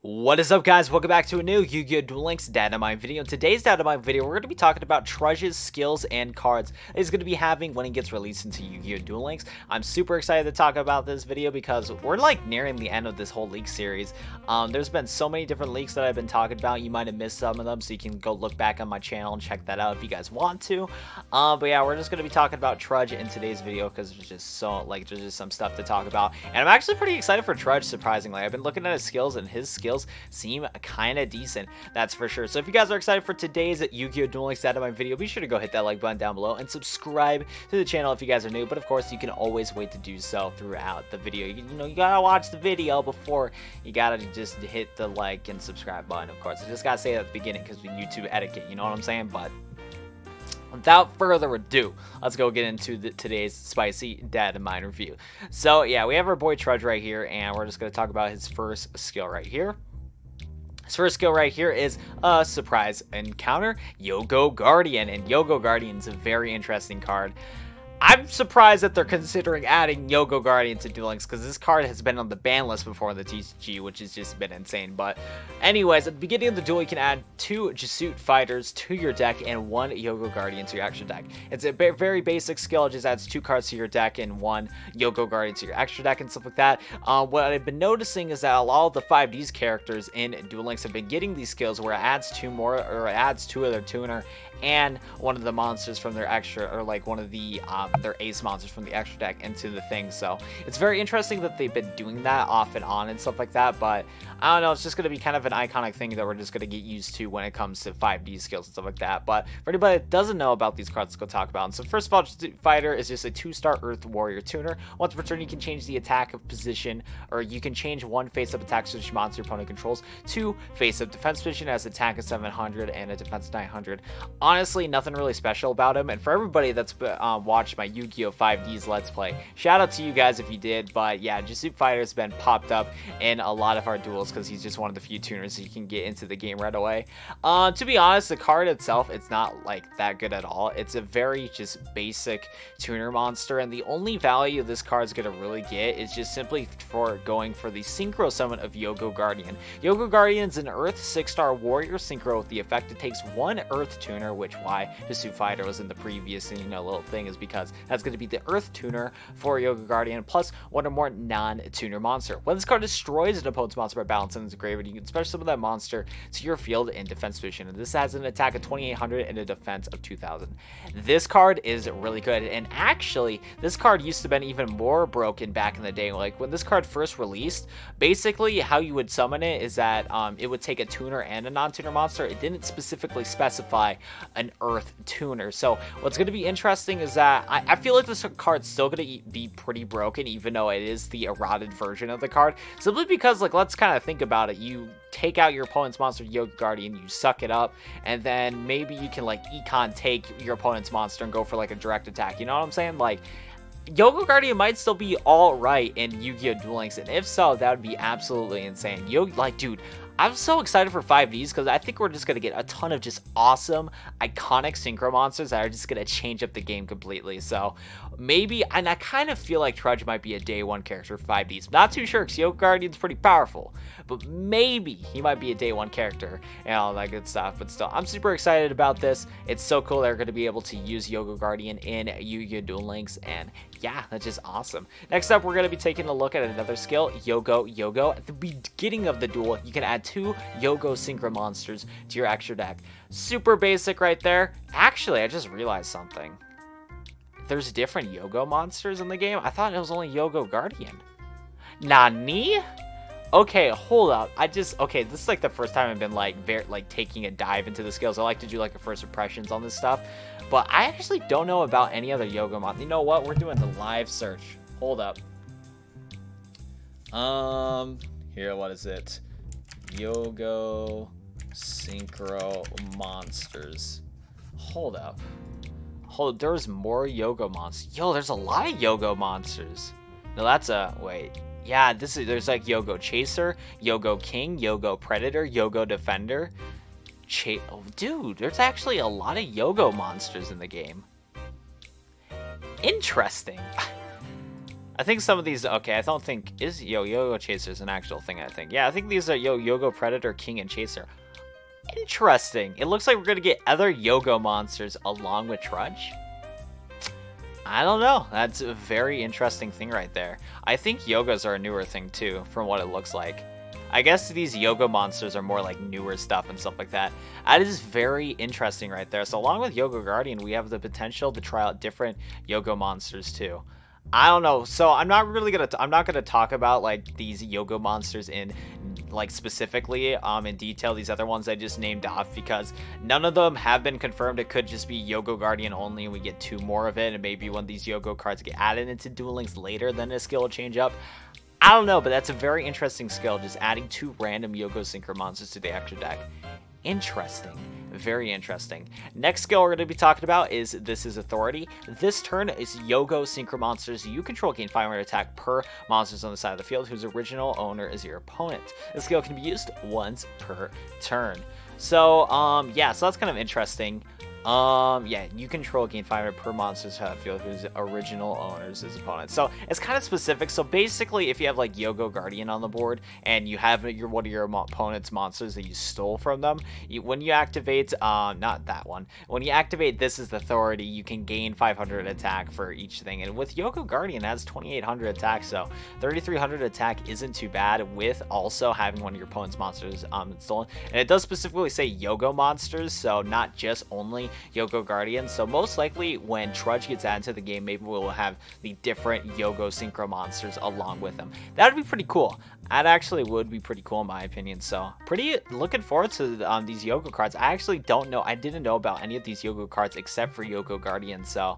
What is up, guys? Welcome back to a new Yu-Gi-Oh! Duel Links datamine video. In today's datamine video, we're going to be talking about Trudge's skills and cards he's going to be having when he gets released into Yu-Gi-Oh! Duel Links. I'm super excited to talk about this video because we're like nearing the end of this whole leak series. There's been so many different leaks that I've been talking about. You might have missed some of them, so you can go look back on my channel and check that out if you guys want to. But yeah, we're just going to be talking about Trudge in today's video because there's just there's just some stuff to talk about. And I'm actually pretty excited for Trudge, surprisingly. I've been looking at his skills, and his skills seem kind of decent, that's for sure. So if you guys are excited for today's Yu-Gi-Oh! Duel Links datamine video, be sure to go hit that like button down below and subscribe to the channel if you guys are new. But of course, you can always wait to do so throughout the video. You gotta watch the video before you gotta just hit the like and subscribe button. Of course, I just gotta say that at the beginning because YouTube etiquette, you know what I'm saying? But without further ado, let's go get into today's spicy datamine review. So yeah, we have our boy Trudge right here, and we're just going to talk about his first skill right here. His first skill right here is a surprise encounter, Goyo Guardian, and Goyo Guardian is a very interesting card. I'm surprised that they're considering adding Goyo Guardian to Duel Links because this card has been on the ban list before in the TCG, which has just been insane. But anyways, at the beginning of the duel, you can add 2 Jesuit fighters to your deck and 1 Goyo Guardian to your extra deck. It's a very basic skill. It just adds 2 cards to your deck and 1 Goyo Guardian to your extra deck and stuff like that. What I've been noticing is that a lot of the 5Ds characters in Duel Links have been getting these skills where it adds 2 more, or it adds 2 of their tuner and one of the monsters from their extra, or like one of the their ace monsters from the extra deck into the thing. So it's very interesting that they've been doing that off and on and stuff like that. But I don't know, it's just going to be kind of an iconic thing that we're just going to get used to when it comes to 5D skills and stuff like that. But for anybody that doesn't know about these cards, let's go talk about them. So first of all, Fighter is just a 2-star Earth Warrior tuner. Once per turn, you can change the attack of position, or you can change one face-up attack switch monster your opponent controls to face-up defense position, as attack is 700 and a defense 900. Honestly, nothing really special about him. And for everybody that's watched my Yu-Gi-Oh! 5Ds Let's Play, shout out to you guys if you did. But yeah, Jesuit Fighter has been popped up in a lot of our duels because he's just one of the few tuners you can get into the game right away. To be honest, the card itself, it's not like that good at all. It's a very just basic tuner monster, and the only value this card is going to really get is just simply for going for the synchro summon of Goyo Guardian. Goyo Guardian is an Earth 6-star warrior synchro with the effect it takes 1 Earth tuner, which why Jesuit Fighter was in the previous little thing is because that's going to be the Earth tuner for Goyo Guardian, plus 1 or more non-tuner monster. When this card destroys an opponent's monster by balancing its graveyard, you can special summon that monster to your field in defense position, and this has an attack of 2800 and a defense of 2000. This card is really good, and actually this card used to have been even more broken back in the day. Like when this card first released, basically how you would summon it is that it would take a tuner and a non-tuner monster. It didn't specifically specify an Earth tuner. So what's going to be interesting is that I feel like this card's still going to be pretty broken, even though it is the eroded version of the card, simply because, like, let's kind of think about it. You take out your opponent's monster, Goyo Guardian, you suck it up, and then maybe you can like econ take your opponent's monster and go for like a direct attack, you know what I'm saying? Like, Goyo Guardian might still be alright in Yu-Gi-Oh! Duel Links, and if so, that would be absolutely insane. Like, dude, I'm so excited for 5Ds because I think we're just going to get a ton of just awesome, iconic synchro monsters that are just going to change up the game completely. So maybe, and I kind of feel like Trudge might be a day 1 character for 5Ds. Not too sure because Goyo Guardian's pretty powerful, but maybe he might be a day 1 character and all that good stuff. But still, I'm super excited about this. It's so cool they're going to be able to use Goyo Guardian in Yu-Gi-Oh! Duel Links, and yeah, that's just awesome. Next up, we're going to be taking a look at another skill, Goyo. At the beginning of the duel, you can add 2 Goyo synchro monsters to your extra deck. Super basic right there. Actually, I just realized something. There's different Goyo monsters in the game. I thought it was only Goyo Guardian. Nani? Okay, hold up. Okay, this is like the first time I've been like taking a dive into the skills. I like to do like a first impressions on this stuff, but I actually don't know about any other Goyo monster. You know what? We're doing the live search. Hold up. Here, what is it? Goyo synchro monsters. Hold up. There's more Goyo monsters. Yo, there's a lot of Goyo monsters. No, that's wait. Yeah, there's like Goyo Chaser, Goyo King, Goyo Predator, Goyo Defender. Oh, dude, there's actually a lot of Goyo monsters in the game. Interesting. I think some of these, okay, I don't think, is Yo-Yo Chaser's an actual thing, I think. Yeah, I think these are Yo-Yo Predator, King, and Chaser. Interesting. It looks like we're going to get other Yogo monsters along with Trudge. I don't know. That's a very interesting thing right there. I think Yogos are a newer thing too, from what it looks like. I guess these Yogo monsters are more like newer stuff and stuff like that. That is very interesting right there. So along with Goyo Guardian, we have the potential to try out different Yogo monsters too. I don't know. So I'm not gonna talk about like these Yogo monsters in like specifically in detail. These other ones I just named off because none of them have been confirmed. It could just be Goyo Guardian only and we get 2 more of it, and maybe when these Yogo cards get added into Duel Links later, then the skill will change up. I don't know, but that's a very interesting skill, just adding 2 random Yogo Synchro monsters to the extra deck. Interesting. Very interesting. Next skill we're going to be talking about is This is Authority. This turn is Yogo Synchro monsters you control gain 500 attack per monsters on the side of the field whose original owner is your opponent. This skill can be used once per turn. So, yeah, so that's kind of interesting. Yeah, you control gain 500 per monster's side of the field whose original owners is opponent. So it's kind of specific. So basically, if you have like Goyo Guardian on the board and you have one of your opponent's monsters that you stole from them, when you activate, not that one, when you activate This is the Authority, you can gain 500 attack for each thing. And with Goyo Guardian, it has 2,800 attack, so 3,300 attack isn't too bad with also having one of your opponent's monsters stolen. And it does specifically say Yogo monsters, so not just only Goyo Guardian. So most likely when Trudge gets added to the game, maybe we'll have the different Yogo Synchro monsters along with them. That would be pretty cool. That actually would be pretty cool in my opinion. So pretty looking forward to these Yogo cards. I actually don't know. I didn't know about any of these Yogo cards except for Goyo Guardian. So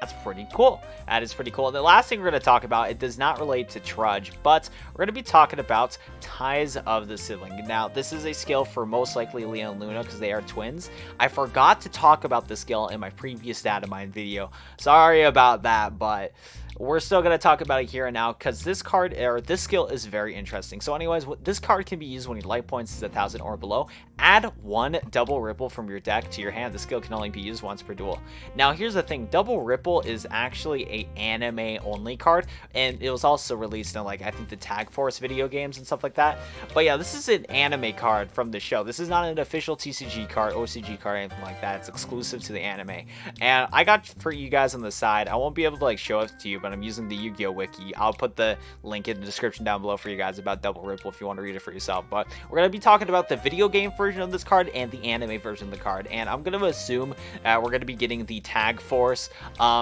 that's pretty cool. That is pretty cool. And the last thing we're going to talk about, it does not relate to Trudge, but we're going to be talking about Ties of the Sibling. Now, this is a skill for most likely Leah and Luna because they are twins. I forgot to talk about this skill in my previous datamine video. Sorry about that, but we're still going to talk about it here and now because this card, or this skill, is very interesting. So anyways, this card can be used when your life points is 1,000 or below. Add 1 Double Ripple from your deck to your hand. The skill can only be used once per duel. Now here's the thing, Double Ripple is actually a anime only card, and it was also released in like I think the Tag Force video games and stuff like that. But yeah, this is an anime card from the show. This is not an official TCG card, OCG card, anything like that. It's exclusive to the anime. And I got for you guys on the side, I won't be able to like show it to you, but I'm using the Yu-Gi-Oh wiki. I'll put the link in the description down below for you guys about Double Ripple if you want to read it for yourself. But we're going to be talking about the video game version of this card and the anime version of the card, and I'm going to assume we're going to be getting the Tag Force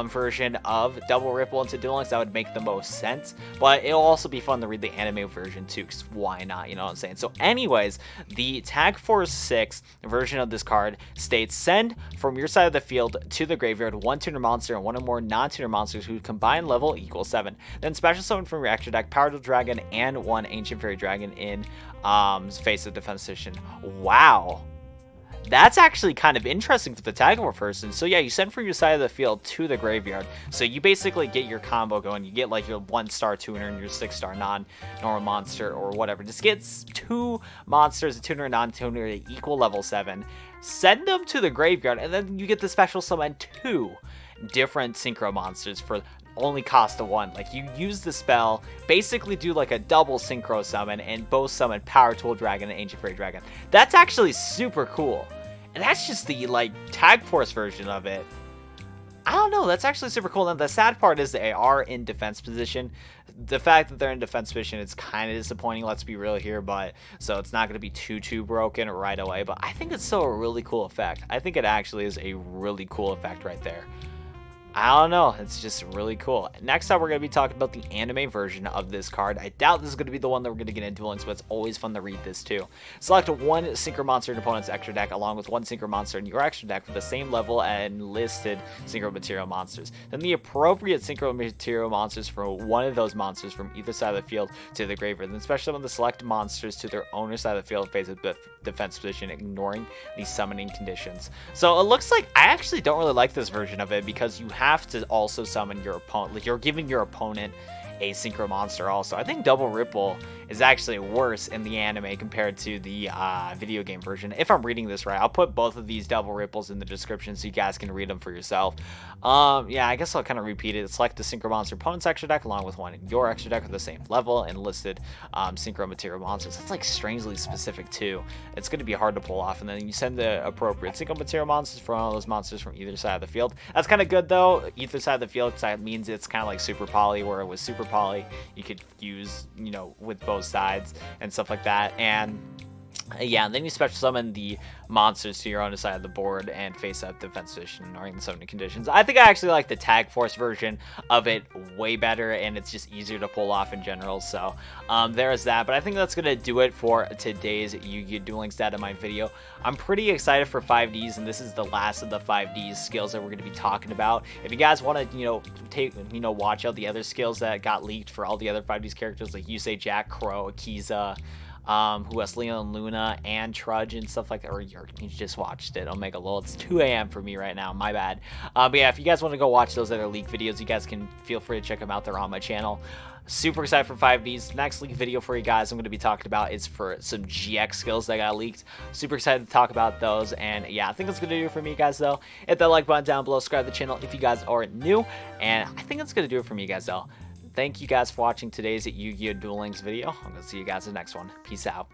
version of Double Ripple into Duel Links. That would make the most sense, but it'll also be fun to read the anime version too, because why not, you know what I'm saying? So anyways, the Tag Force 6 version of this card states, send from your side of the field to the graveyard 1 tuner monster and 1 or more non-tuner monsters whose combined level equals 7. Then special summon from your extra deck Powerful Dragon and 1 Ancient Fairy Dragon in face of defense position. Wow. That's actually kind of interesting for the Tag Force person. So yeah, you send from your side of the field to the graveyard. So you basically get your combo going. You get like your 1-star tuner and your 6-star non-normal monster or whatever. Just gets 2 monsters, a tuner and non-tuner at equal level 7. Send them to the graveyard, and then you get the special summon 2 different synchro monsters for only cost of 1. Like, you use the spell, basically do like a double synchro summon, and both summon Powerful Dragon and Ancient Fairy Dragon. That's actually super cool. And that's just the like Tag Force version of it. I don't know, that's actually super cool. And the sad part is they are in defense position. The fact that they're in defense position, it's kind of disappointing, let's be real here, but so it's not going to be too broken right away. But I think it's still a really cool effect. I think it actually is a really cool effect right there. I don't know, it's just really cool. Next up, we're going to be talking about the anime version of this card. I doubt this is going to be the one that we're going to get into Duel Links, but it's always fun to read this too. Select 1 Synchro Monster in opponent's extra deck along with 1 Synchro Monster in your extra deck with the same level and listed Synchro Material Monsters. Then the appropriate Synchro Material Monsters for one of those monsters from either side of the field to the graveyard. Then special summon the select monsters to their owner side of the field face of defense position, ignoring the summoning conditions. So it looks like I actually don't really like this version of it because you have to also summon your opponent. Like, you're giving your opponent a Synchro monster also. I think Double Ripple is actually worse in the anime compared to the video game version. If I'm reading this right, I'll put both of these Double Ripples in the description so you guys can read them for yourself. Yeah, I guess I'll kind of repeat it. Select the Synchro Monster opponent's extra deck along with one in your extra deck with the same level and listed Synchro material monsters. That's like strangely specific too. It's going to be hard to pull off, and then you send the appropriate Synchro material monsters for all those monsters from either side of the field. That's kind of good though, either side of the field, because that means it's kind of like Super Poly, where with Super Poly you could use, you know, with both sides and stuff like that. And yeah, and then you special summon the monsters to your own side of the board and face up defense position or in summoning conditions. I think I actually like the Tag Force version of it way better, and it's just easier to pull off in general. So there's that. But I think that's gonna do it for today's Yu-Gi-Oh! Duel Links Datamine video. I'm pretty excited for 5Ds, and this is the last of the 5Ds skills that we're gonna be talking about. If you guys want to, watch out the other skills that got leaked for all the other 5Ds characters like Yusei, Jack, Crow, Akiza, who has Leon, Luna, and Trudge and stuff like that, or you just watched it, Omega Lol. It's 2 a.m. for me right now, my bad. But yeah, if you guys want to go watch those other leak videos, you guys can feel free to check them out. They're on my channel. Super excited for 5Ds. Next leak video for you guys I'm going to be talking about is for some GX skills that got leaked. Super excited to talk about those. And yeah, I think that's going to do it for me, guys, though. Hit that like button down below, subscribe to the channel if you guys are new. And I think that's going to do it for me, guys, though. Thank you guys for watching today's Yu-Gi-Oh! Duel Links video. I'm going to see you guys in the next one. Peace out.